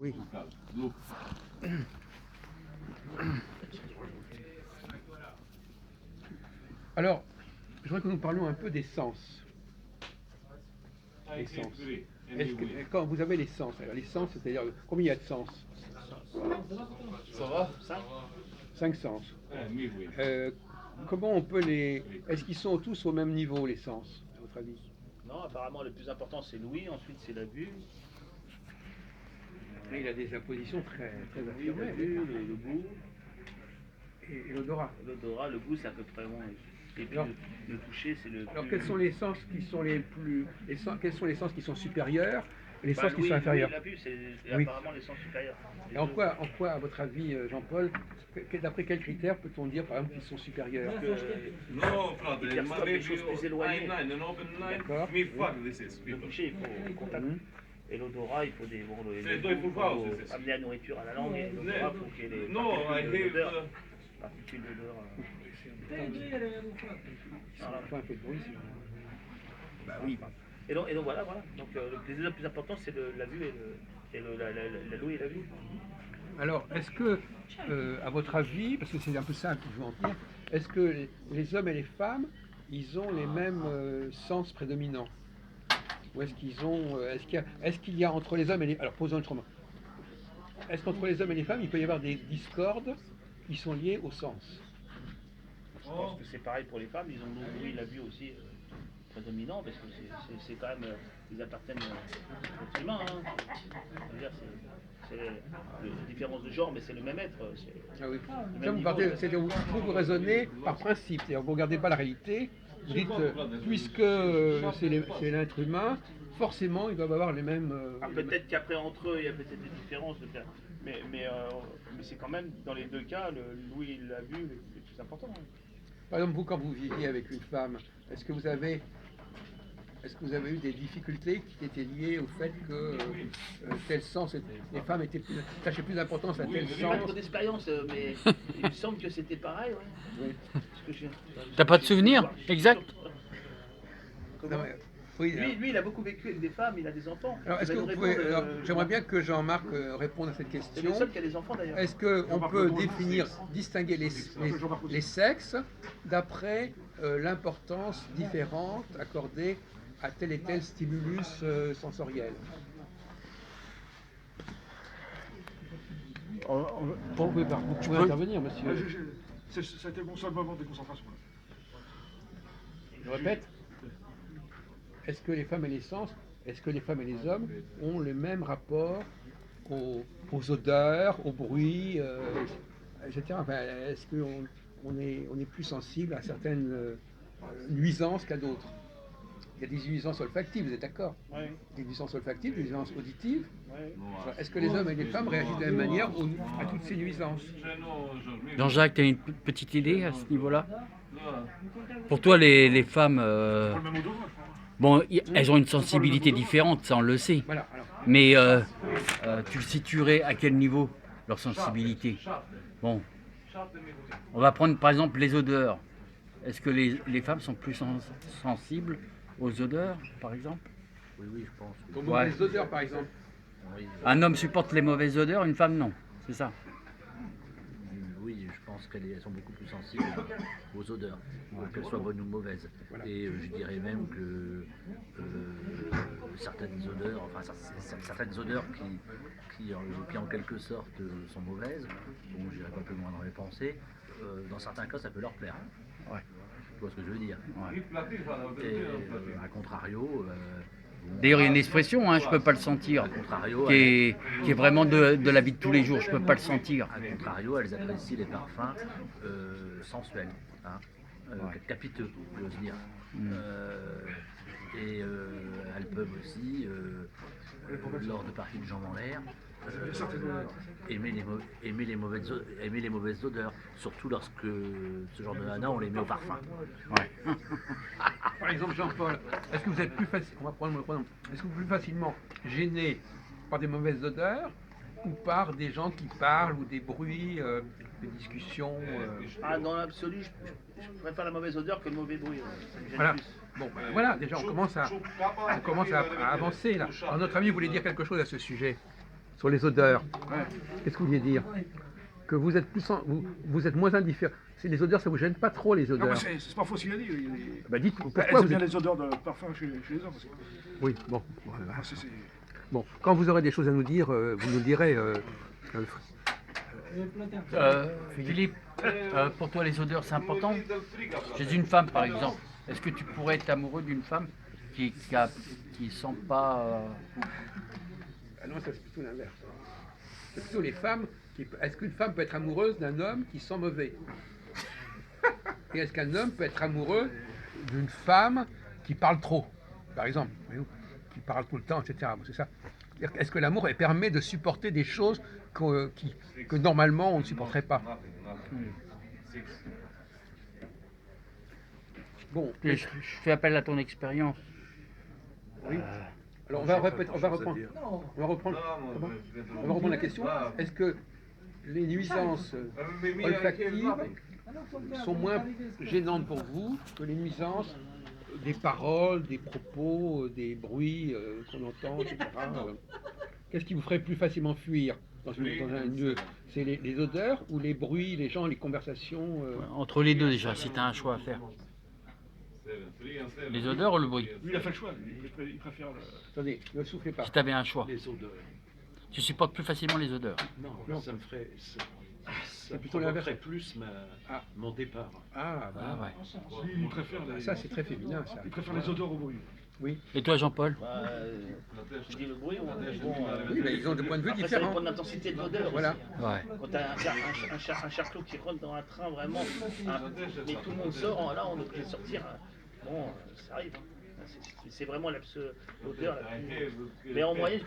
Oui. Alors, je voudrais que nous parlions un peu des sens. Les sens. Quand vous avez les sens, alors les sens, c'est-à-dire combien il y a de sens? Ça va? 5 sens. Oui, oui. Comment on peut les... Est-ce qu'ils sont tous au même niveau, les sens, à votre avis? Non, apparemment le plus important c'est l'ouïe, ensuite c'est la vue. Mais il a des impositions très Oui, affirmées. la vue, le goût, Et l'odorat. l'odorat, le goût c'est à peu près bon. Et puis Alors, le toucher c'est le alors plus... quels sont les sens qui sont les plus... quels sont les sens qui sont supérieurs et les sens qui l'ouïe, sont inférieurs? la vue c'est Oui. apparemment les sens supérieurs. Les Et en deux. quoi, à votre avis, Jean-Paul, d'après quels critères peut-on dire, par exemple, qu'ils sont supérieurs? No, frate, Ils perçoivent ma les choses plus éloignées. Ein open line. D'accord. Me fuck this is Le people. toucher, il faut le contact. Mhm. Et l'odorat, il faut des... Bon, C'est toi, il faut voir, c'est- amener la nourriture à la langue et l'odorat, il faut qu'il y ait les No, I particules d'odeur. hate. Particules d'odeur. Ça fait un peu de bruit, sinon. Bah oui. Et donc voilà. Donc les deux plus importants, c'est la vue et l'ouïe et la vue. Alors, est-ce que, à votre avis, parce que c'est un peu ça que je veux en dire, est-ce que les hommes et les femmes, ils ont les mêmes sens prédominants? Ou est-ce qu'ils ont, est-ce qu'il y a entre les hommes et les... Alors, posons autrement. Est-ce qu'entre les hommes et les femmes, il peut y avoir des discordes qui sont liées au sens? Je pense que c'est pareil pour les femmes, ils ont l'ouïe et la vue aussi prédominants, parce que c'est quand même, ils appartiennent aux êtres humains. Hein. Je veux dire, c'est la différence de genre, mais c'est le même être. Ah oui. même Ça, vous niveau, partez, ouais. c'est-à-dire vous raisonnez par principe, c'est-à-dire vous ne regardez pas la réalité, vous dites, puisque c'est l'être humain, forcément ils doivent avoir les mêmes... Ah, peut-être qu'après entre eux, il y a peut-être des différences, mais c'est quand même, dans les deux cas, l'ouïe et la vue, c'est plus important. Hein. Par exemple, vous, quand vous viviez avec une femme, est-ce que vous avez eu des difficultés qui étaient liées au fait que tel sens, les femmes attachaient plus d'importance à tel J'ai pas sens? trop d'expérience, mais il me semble que c'était pareil. Ouais. Oui. Parce que T'as pas de souvenir exact? Comment Non, mais- oui, lui, il a beaucoup vécu avec des femmes, il a des enfants. alors, est-ce que vous pouvez, j'aimerais bien que Jean-Marc réponde à cette C'est question. le seul qui a des enfants d'ailleurs. Est-ce qu'on peut distinguer les sexes d'après l'importance différente accordée à tel et tel stimulus sensoriel? Vous pouvez intervenir, monsieur. C'était mon seul moment de déconcentration. Je répète. Est-ce que les femmes et les hommes ont le même rapport aux odeurs, aux bruits, etc. Enfin, est-ce qu'on est plus sensible à certaines nuisances qu'à d'autres? Il y a des nuisances olfactives, vous êtes d'accord? Oui. Des nuisances olfactives, des nuisances auditives. Ouais. Est-ce que les hommes et les femmes réagissent de la même manière à toutes ces nuisances? Jean-Jacques, tu as une petite idée à ce niveau-là? Pour toi, les femmes, Pas le même odorat, je crois. bon, elles ont une sensibilité différente, ça on le sait. Voilà. Alors, Mais tu le situerais à quel niveau, leur sensibilité? Bon, on va prendre par exemple les odeurs. Est-ce que les femmes sont plus sensibles aux odeurs, par exemple? Oui, je pense. comme Ouais. les odeurs, par exemple. Oui, Un homme supporte les mauvaises odeurs, une femme non. C'est ça. oui, je pense qu'elles sont beaucoup plus sensibles aux odeurs, qu'elles soient bonnes ou mauvaises. Voilà. Et je dirais même que certaines odeurs, certaines odeurs qui en quelque sorte sont mauvaises, bon, je n'irai pas plus loin dans les pensées, dans certains cas, ça peut leur plaire. Ouais. Tu vois ce que je veux dire? Ouais. Et à contrario, D'ailleurs, il y a une expression, hein, je peux pas le sentir, qui est vraiment de la vie de tous les jours. Je peux pas le sentir. à contrario, elles apprécient les parfums sensuels, hein, capiteux, j'ose dire. Et elles peuvent aussi, lors de parties de jambes en l'air, aimer les mauvaises odeurs, surtout lorsque ce genre de nana, on les met au parfum. Ouais. Par exemple, Jean-Paul, est-ce que vous êtes est-ce que vous êtes plus facilement gêné par des mauvaises odeurs ou par des gens qui parlent ou des bruits, des discussions Ah, dans l'absolu, je préfère la mauvaise odeur que le mauvais bruit. Ça me gêne Voilà. plus. Bon, ben voilà, déjà on commence à avancer là. Alors, notre ami voulait dire quelque chose à ce sujet. sur les odeurs. Ouais. Qu'est-ce que vous vouliez dire? Que vous êtes vous êtes moins indifférent. C'est les odeurs, ça vous gêne pas trop les Non, mais odeurs? c'est pas faux ce qu'il a dit. Bah dites Elles pourquoi aiment vous bien êtes... les odeurs de parfum chez les hommes. Parce que, Oui, bon. Voilà. c'est- Bon, quand vous aurez des choses à nous dire, vous nous le direz. Alfred. Philippe, pour toi les odeurs c'est important? Chez une femme par exemple, est-ce que tu pourrais être amoureux d'une femme qui sent pas... Ah non, ça c'est plutôt l'inverse. C'est plutôt les femmes. Est-ce qu'une femme peut être amoureuse d'un homme qui sent mauvais? Et est-ce qu'un homme peut être amoureux d'une femme qui parle trop, par exemple, voyez-vous, qui parle tout le temps, etc. Bon, c'est ça. C'est-à-dire, est-ce que l'amour permet de supporter des choses que normalement on ne supporterait pas? Bon, Je fais appel à ton expérience. oui. Alors on va reprendre la question. Est-ce que les nuisances olfactives sont moins gênantes pour vous que les nuisances des paroles, des propos, des bruits qu'on entend, etc. Qu'est-ce qui vous ferait plus facilement fuir dans un lieu? C'est les odeurs ou les bruits, les gens, les conversations Entre les deux déjà, si tu as un choix à faire. Les odeurs ou le bruit? Lui, il a fait le choix. Il préfère le. Attendez, ne soufflez pas. Si tu avais un choix. Les odeurs. Tu supportes plus facilement les odeurs. Non, ça me ferait. Ça plutôt provoquerait l'inverse. plus Ah. mon départ. Ah, Ah bah, ouais. Lui, il préfère les. ça c'est très féminin, ça. Il préfère les odeurs au bruit. Oui. Et toi Jean-Paul? Bah, je dis le bruit, Oui, mais ils ont des points de vue après, ça différents. dépend de l'intensité de l'odeur. Voilà. aussi. Ouais. Quand t'as un charclot qui rentre dans un train, vraiment, mais tout le monde sort, là on est obligé de sortir. Bon, ça arrive. C'est vraiment l'odeur la plus. Mais en moyenne,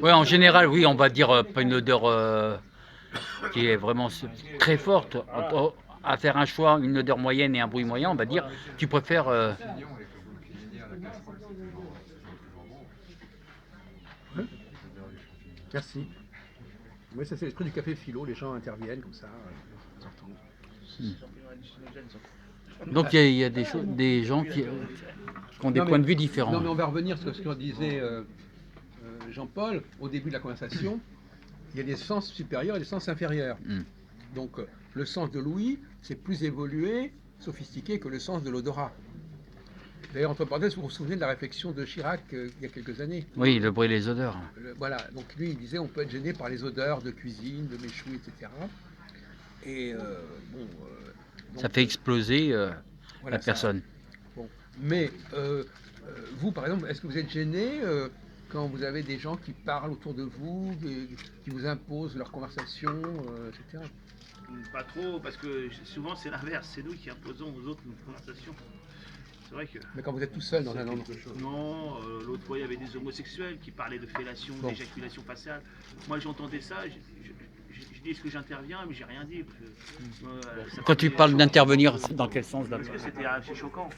Ouais, en général, oui, on va dire pas une odeur qui est vraiment très forte. À faire un choix, une odeur moyenne et un bruit moyen, on va dire, tu préfères... Merci. Oui, ça c'est l'esprit du café philo, les gens interviennent comme ça. De temps en temps. Donc il y a des gens qui ont des Non, mais- points de vue différents. Non, mais on va revenir sur ce que disait Jean-Paul au début de la conversation. Il y a des sens supérieurs et des sens inférieurs. Mm. Donc le sens de l'ouïe, c'est plus évolué, sophistiqué que le sens de l'odorat. D'ailleurs, entre parenthèses, vous vous souvenez de la réflexion de Chirac il y a quelques années. Oui, le bruit et les odeurs. Voilà, donc lui il disait on peut être gêné par les odeurs de cuisine, de méchoui, etc. Et Ça fait exploser voilà, la personne. Bon. Mais vous, par exemple, est-ce que vous êtes gêné quand vous avez des gens qui parlent autour de vous, qui vous imposent leur conversation, etc. Pas trop, parce que souvent c'est l'inverse, c'est nous qui imposons aux autres nos conversations. C'est vrai que. Mais quand vous êtes tout seul dans un endroit. Non, l'autre fois il y avait des homosexuels qui parlaient de fellation, Bon. d'éjaculation faciale. Moi j'entendais ça, je dis est-ce que j'interviens, mais j'ai rien dit. Parce que, ça Quand tu faisait parles choquant. d'intervenir, dans quel sens Parce que c'était assez choquant.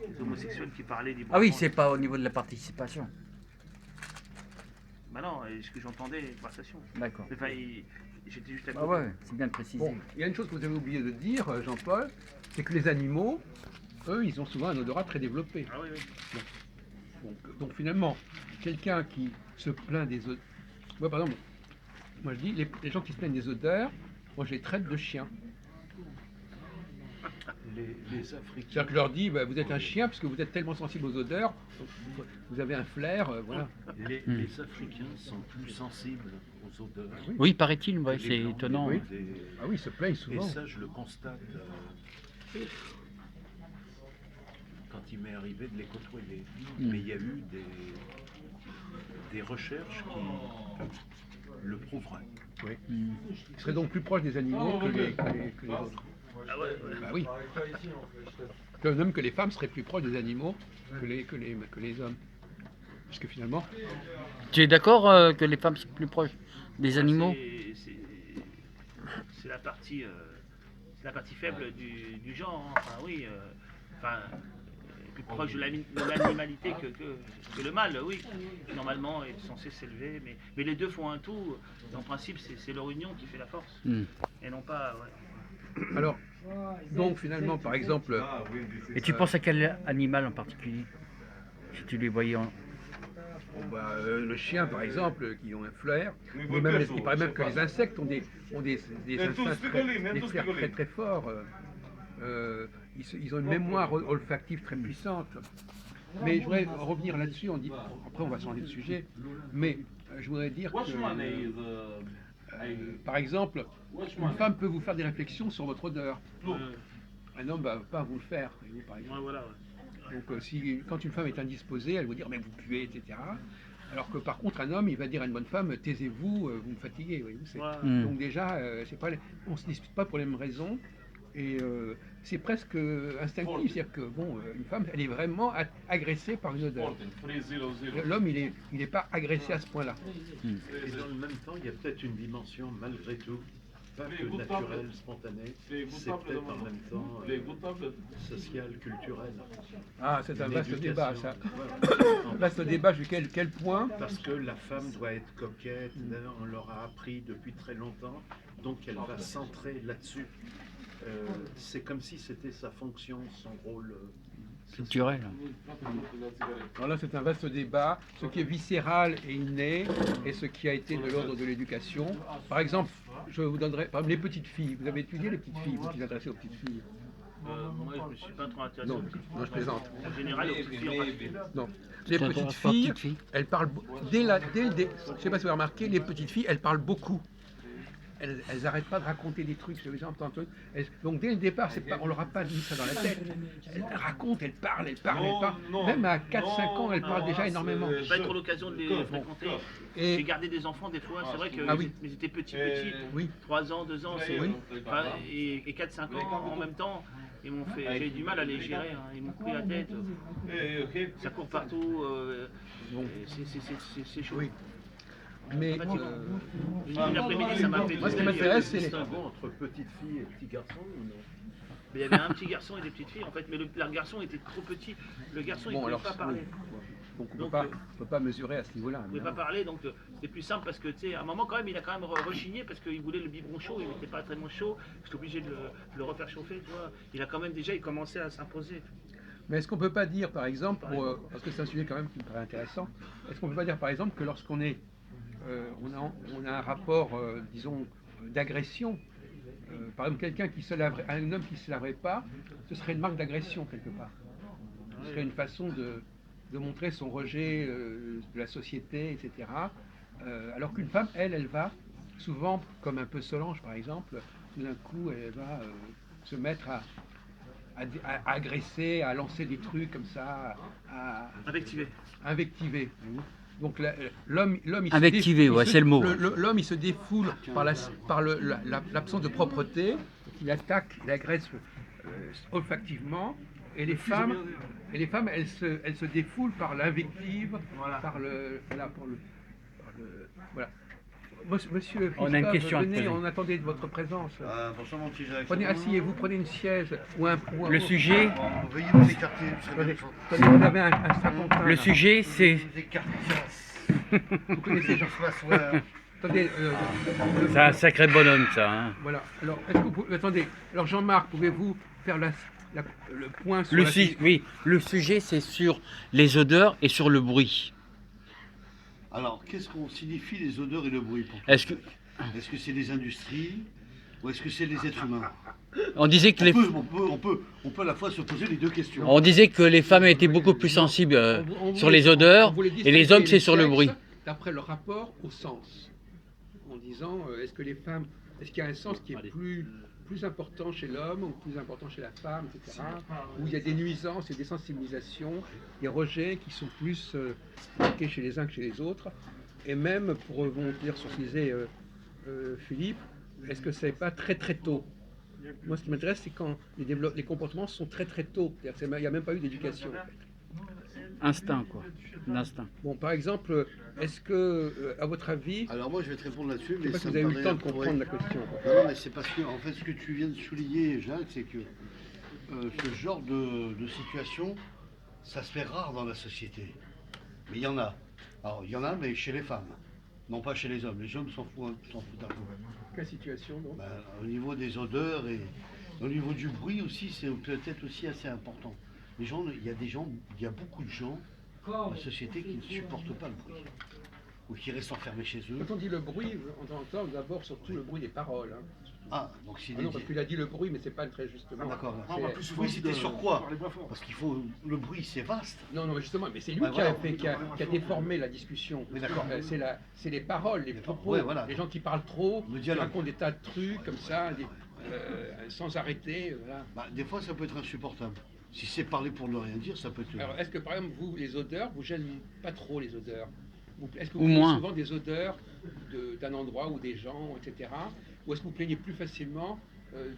Les homosexuels qui parlaient librement. Ah oui, c'est pas au niveau de la participation. Bah non, et ce que j'entendais, les conversations. D'accord. Enfin, j'étais juste à Ah côté. ouais, c'est bien de préciser. Bon, il y a une chose que vous avez oublié de dire, Jean-Paul, c'est que les animaux, eux, ils ont souvent un odorat très développé. Ah oui, oui. Donc finalement, quelqu'un qui se plaint des odeurs... Moi, par exemple, moi je dis, les gens qui se plaignent des odeurs, moi je les traite de chiens. Les Africains. C'est-à-dire que je leur dis, bah, vous êtes un chien parce que vous êtes tellement sensible aux odeurs, vous avez un flair, voilà. Les Africains sont plus sensibles aux odeurs. Oui, paraît-il, ouais, que c'est les Blancs, étonnant. Oui. des- Ah oui, ils se plaignent Et souvent. ça, je le constate quand il m'est arrivé de les côtoyer. Mais il y a eu des recherches qui le prouveraient. Oui. Ils seraient donc plus proches des animaux que les autres. Ah ouais, ouais. Bah oui. De même que les femmes seraient plus proches des animaux que les hommes. Puisque finalement, Tu es d'accord que les femmes sont plus proches des animaux? C'est la partie faible du genre. Hein. Enfin oui, plus proche de l'animalité que le mâle, oui. Normalement est censé s'élever, mais les deux font un tout. En principe, c'est leur union qui fait la force, Hmm. et non pas. Ouais. alors, donc finalement, par exemple, Et tu penses à quel animal en particulier? Si tu les voyais Le chien, par exemple, qui ont un flair, Mais ou même, peut-être, il paraît même que je sais les pas. insectes ont des instincts des flairs très très forts. Ils ont une mémoire olfactive très puissante. Mais je voudrais revenir là-dessus, après on va changer de sujet, mais je voudrais dire que, par exemple, une femme peut vous faire des réflexions sur votre odeur. Un homme ne va pas vous le faire, voyez-vous, par exemple. Ouais, voilà, ouais. Donc quand une femme est indisposée, elle va dire mais vous puez, etc. Alors que par contre un homme, il va dire à une bonne femme taisez-vous, vous me fatiguez. Voyez-vous, Ouais. Donc déjà, on ne se dispute pas pour les mêmes raisons. Et c'est presque instinctif, c'est-à-dire que une femme, elle est vraiment agressée par une odeur. L'homme, il est pas agressé à ce point-là. Et dans le même temps, il y a peut-être une dimension, malgré tout, pas que naturelle, spontanée, c'est peut-être en même temps sociale, culturelle. Ah, c'est un Une vaste débat, éducation. ça. Voilà. Un vaste débat, jusqu'à quel point. Parce que la femme doit être coquette, on leur a appris depuis très longtemps, donc elle va centrer là-dessus. C'est comme si c'était sa fonction, son rôle. Culturel. Alors là, c'est un vaste débat. Ce qui est viscéral et inné, et ce qui a été de l'ordre de l'éducation. Par exemple, je vous donnerai, par exemple, les petites filles. Vous avez étudié les petites filles, vous qui vous intéressez aux petites filles. Moi, je me suis pas trop intéressé Non, aux petites filles. non, je plaisante. En général, aux petites filles, en fait. Non. Les petites filles, elles parlent. Je ne sais pas si vous avez remarqué, les petites filles, elles parlent beaucoup. Elles n'arrêtent pas de raconter des trucs, sur les gens. Donc dès le départ, on ne leur a pas mis ça dans la tête. Elles racontent, elles parlent. Non, Même à 4-5 ans, elles parlent déjà c'est- énormément. J'ai pas eu trop l'occasion de les fréquenter. Et- J'ai gardé des enfants des fois, c'est vrai qu'ils Ah oui. étaient petits, Oui. 3 ans, 2 ans, Oui. enfin, et 4-5 ans en même temps. J'ai eu du mal à les gérer, hein. Ils m'ont pris la tête, ça court partout, c'est chaud. Oui. Mais En fait, une après-midi, ça m'a fait moi, ce qui tout m'intéresse, le c'est distinguo. Entre petite fille et petit garçon ou non? Mais il y avait un petit garçon et des petites filles en fait, mais le garçon était trop petit. Le garçon il ne pouvait pas parler. Donc on ne Donc, peut pas mesurer à ce niveau-là. Il ne pouvait pas parler, donc c'était plus simple parce que tu sais, à un moment quand même, il a quand même rechigné parce qu'il voulait le biberon chaud, il n'était pas tellement chaud. J'étais obligé de le refaire chauffer, tu vois. Il a quand même déjà, il commençait à s'imposer. Mais est-ce qu'on ne peut pas dire, par exemple, parce que c'est un sujet quand même qui me paraît intéressant, est-ce qu'on ne peut pas dire, par exemple, que lorsqu'on est, on a un rapport, disons, d'agression, par exemple, quelqu'un qui se laverait, un homme qui ne se laverait pas, ce serait une marque d'agression quelque part. Ce serait une façon de montrer son rejet de la société, etc. Alors qu'une femme, elle va souvent, comme un peu Solange par exemple, tout d'un coup, elle va se mettre à agresser, à lancer des trucs comme ça, à invectiver. Donc l'homme, il se Invectiver, ouais, c'est le mot. L'homme, il se défoule par l'absence de propreté, il attaque, il agresse olfactivement, et les femmes, elles se défoulent par l'invective, par le, voilà. Monsieur On a une Christophe, question à venez, poser. on attendait de votre présence. Bonjour mon petit Jacques. Prenez, asseyez-vous, prenez une siège ou un. Le sujet, Veuillez vous écarter. Tenez, vous avez un strapontin. le là. sujet, c'est Vous écartez. Vous connaissez Jean. Attendez, c'est un sacré bonhomme, ça. Hein. voilà. Alors, est-ce que vous attendez. Alors, Jean-Marc, pouvez-vous faire le point sur Oui, le sujet, c'est sur les odeurs et sur le bruit. Alors, qu'est-ce qu'on signifie les odeurs et le bruit pour toi? Est-ce que Est-ce que c'est les industries ou est-ce que c'est les êtres humains? on disait que On peut à la fois se poser les deux questions. on disait que les femmes étaient beaucoup plus sensibles sur les odeurs et les hommes c'est sur le bruit. D'après le rapport au sens, en disant est-ce qu'il y a un sens qui est plus important chez l'homme ou plus important chez la femme, etc. Où il y a des nuisances et des sensibilisations, des rejets qui sont plus marqués chez les uns que chez les autres. Et même pour rebondir sur ce que disait Philippe, est-ce que c'est pas très très tôt? Moi, ce qui m'intéresse, c'est quand les comportements sont très très tôt. Il n'y a même pas eu d'éducation. En fait. Instinct, quoi. L'instinct. Bon, par exemple, est-ce que, à votre avis, Alors moi, je vais te répondre là-dessus. je ne sais pas si vous avez eu le temps de comprendre la question. Non, non, mais c'est parce que, en fait, ce que tu viens de souligner, Jacques, c'est que ce genre de situation, ça se fait rare dans la société. Mais il y en a. Alors, il y en a, mais chez les femmes. Non pas chez les hommes. Les hommes s'en foutent un peu. Quelle situation, donc Ben, au niveau des odeurs et au niveau du bruit aussi, c'est peut-être aussi assez important. Il y a beaucoup de gens la société qui ne supporte pas le bruit, ou qui restent enfermés chez eux. Quand on dit le bruit, on entend d'abord surtout le bruit des paroles. Hein. Ah, donc s'il Ah est non, parce qu'il a dit le bruit, mais c'est pas très justement. Ah, d'accord. Ah, on va plus souvent Oui, c'était sur quoi? parler moins fort. Parce qu'il faut. Le bruit, c'est vaste. Non, non, mais justement, mais c'est lui Ouais, qui, voilà. a fait, qui a déformé la discussion. Oui, d'accord. C'est les paroles, les propos, Ouais, voilà. les gens qui parlent trop, Le qui dialogue. racontent des tas de trucs comme ça, sans arrêter. Voilà. Bah, des fois, ça peut être insupportable. Si c'est parler pour ne rien dire, ça peut être. Alors, est-ce que par exemple, vous, les odeurs, vous gênent pas trop les odeurs? Est-ce que vous Ou plaignez moins. souvent des odeurs d'un endroit ou des gens, etc. Ou est-ce que vous plaignez plus facilement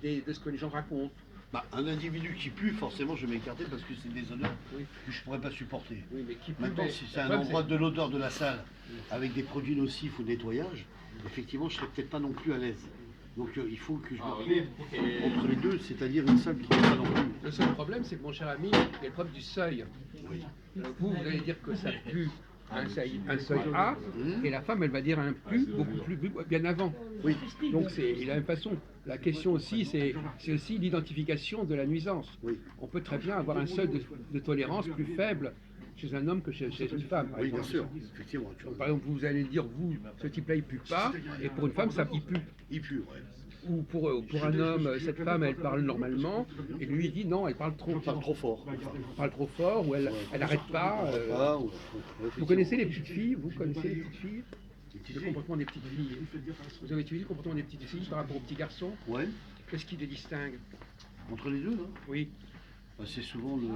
de ce que les gens racontent? Bah, un individu qui pue, forcément, je vais m'écarter parce que c'est des odeurs Oui. que je pourrais pas supporter. Oui, mais qui pue, Maintenant, mais si c'est le un problème, endroit de l'odeur de la salle avec des produits nocifs ou nettoyage, effectivement, je serais peut-être pas non plus à l'aise. Donc il faut que je me retrouve entre les deux, c'est-à-dire une salle qui n'est pas non plus. Le seul problème, c'est que mon cher ami, il y a le problème du seuil. Oui. Vous allez dire que ça pue à un seuil A, et la femme, elle va dire un plus, beaucoup plus, bien avant. Oui. Donc c'est de la même façon. La question aussi, c'est aussi l'identification de la nuisance. Oui. On peut très bien avoir un seuil de tolérance plus faible chez un homme que chez une femme. Par Oui, bien exemple. sûr, effectivement. Tu Donc, vois. par exemple, vous allez dire, vous, ce type-là, il pue pas, et pour une femme, ça, il pue. Il pue, ouais. Ou pour un homme, cette femme, elle parle normalement, et lui, il dit non, elle parle trop. Il parle trop fort. Elle parle trop fort, ou elle n'arrête pas. Ah, ouais, Vous connaissez les petites filles? Vous connaissez les petites filles? petites Le filles. comportement des petites filles. Vous avez étudié le comportement des petites filles par rapport aux petits garçons? Ouais, Qu'est-ce qui les distingue? entre les deux, hein. Oui. Bah, c'est souvent le.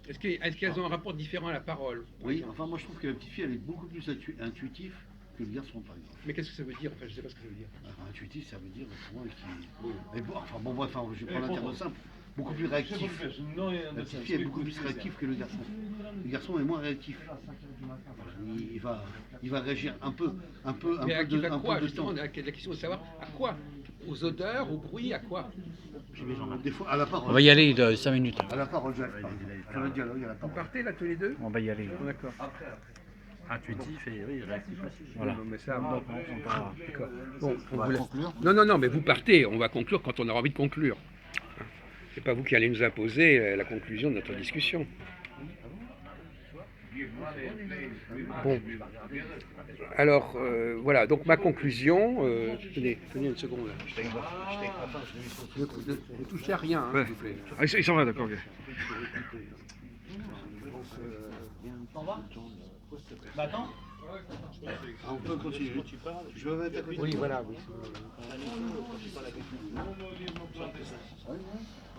Est-ce qu'elles ont un rapport différent à la parole? par Oui, exemple enfin, moi je trouve que la petite fille, elle est beaucoup plus intuitive que le garçon, par exemple. Mais qu'est-ce que ça veut dire? Enfin, je ne sais pas ce que ça veut dire. Enfin, intuitif, ça veut dire pour moi qui. Mais bon, enfin, bon, bref, je vais prendre un terme simple. Beaucoup plus réactif. La petite fille est beaucoup plus réactive que le garçon. Le garçon est moins réactif. Il va réagir un peu Mais à de quoi, temps. justement? La question est de savoir à quoi? Aux odeurs, au bruit, à quoi? Des fois, à la On parole. va y aller de 5 minutes. À la parole, Jacques. Sur le dialogue, à la Vous parole. partez là tous les deux? On va y aller. D'accord. Intuitif et oui, réactif aussi. Voilà. Non, mais ça, bon, d'accord. Bon, On va vous laisse- conclure. Non, mais vous partez. On va conclure quand on aura envie de conclure. C'est pas vous qui allez nous imposer la conclusion de notre discussion. Bon. Alors, voilà. Donc ma conclusion. Tenez une seconde. Là. Ne touchez à rien, hein, Ouais. s'il vous plaît. Ah, il s'en va, d'accord, ok. Maintenant, On peut continuer. Je vais mettre à côté. Oui, voilà. Oui.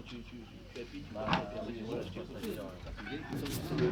tu appuies, tu vas